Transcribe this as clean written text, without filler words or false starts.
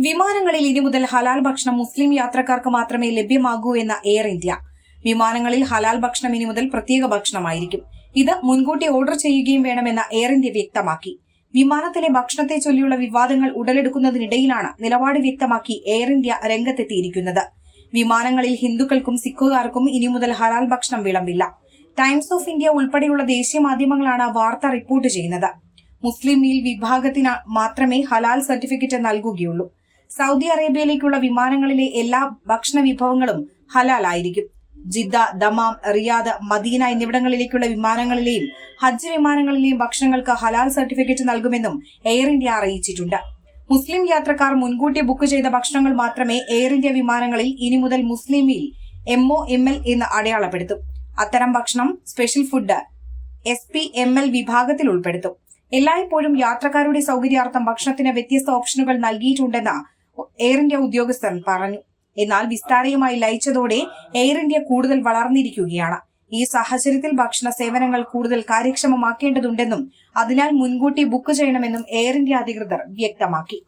വിമാനങ്ങളിൽ ഇനി മുതൽ ഹലാൽ ഭക്ഷണം മുസ്ലിം യാത്രക്കാർക്ക് മാത്രമേ ലഭ്യമാകൂ എന്ന എയർ ഇന്ത്യ. വിമാനങ്ങളിൽ ഹലാൽ ഭക്ഷണം ഇനി മുതൽ പ്രത്യേക ഭക്ഷണമായിരിക്കും. ഇത് മുൻകൂട്ടി ഓർഡർ ചെയ്യുകയും വേണമെന്ന എയർ ഇന്ത്യ വ്യക്തമാക്കി. വിമാനത്തിലെ ഭക്ഷണത്തെ ചൊല്ലിയുള്ള വിവാദങ്ങൾ ഉടലെടുക്കുന്നതിനിടയിലാണ് നിലപാട് വ്യക്തമാക്കി എയർ ഇന്ത്യ രംഗത്തെത്തിയിരിക്കുന്നത്. വിമാനങ്ങളിൽ ഹിന്ദുക്കൾക്കും സിഖുകാർക്കും ഇനി മുതൽ ഹലാൽ ഭക്ഷണം വിളമ്പില്ല. ടൈംസ് ഓഫ് ഇന്ത്യ ഉൾപ്പെടെയുള്ള ദേശീയ മാധ്യമങ്ങളാണ് വാർത്ത റിപ്പോർട്ട് ചെയ്യുന്നത്. മുസ്ലിം മീൽ വിഭാഗത്തിന് മാത്രമേ ഹലാൽ സർട്ടിഫിക്കറ്റ് നൽകുകയുള്ളൂ. സൗദി അറേബ്യയിലേക്കുള്ള വിമാനങ്ങളിലെ എല്ലാ ഭക്ഷണ വിഭവങ്ങളും ഹലാലായിരിക്കും. ജിദ്ദ, ദമാം, റിയാദ്, മദീന എന്നിവിടങ്ങളിലേക്കുള്ള വിമാനങ്ങളിലെയും ഹജ്ജ് വിമാനങ്ങളിലെയും ഭക്ഷണങ്ങൾക്ക് ഹലാൽ സർട്ടിഫിക്കറ്റ് നൽകുമെന്നും എയർ ഇന്ത്യ അറിയിച്ചിട്ടുണ്ട്. മുസ്ലിം യാത്രക്കാർ മുൻകൂട്ടി ബുക്ക് ചെയ്ത ഭക്ഷണങ്ങൾ മാത്രമേ എയർ ഇന്ത്യ വിമാനങ്ങളിൽ ഇനി മുതൽ മുസ്ലിം മീൽ MOML എന്ന് അടയാളപ്പെടുത്തും. അത്തരം ഭക്ഷണം സ്പെഷ്യൽ ഫുഡ് SPML വിഭാഗത്തിൽ ഉൾപ്പെടുത്തും. എല്ലായ്പ്പോഴും യാത്രക്കാരുടെ സൗകര്യാർത്ഥം ഭക്ഷണത്തിന് വ്യത്യസ്ത ഓപ്ഷനുകൾ നൽകിയിട്ടുണ്ടെന്ന് എയർ ഇന്ത്യ ഉദ്യോഗസ്ഥൻ പറഞ്ഞു. എന്നാൽ വിസ്താരയുമായി ലയിച്ചതോടെ എയർ ഇന്ത്യ കൂടുതൽ വളർന്നിരിക്കുകയാണ്. ഈ സാഹചര്യത്തിൽ ഭക്ഷണ സേവനങ്ങൾ കൂടുതൽ കാര്യക്ഷമമാക്കേണ്ടതുണ്ടെന്നും അതിനാൽ മുൻകൂട്ടി ബുക്ക് ചെയ്യണമെന്നും എയർ ഇന്ത്യ അധികൃതർ വ്യക്തമാക്കി.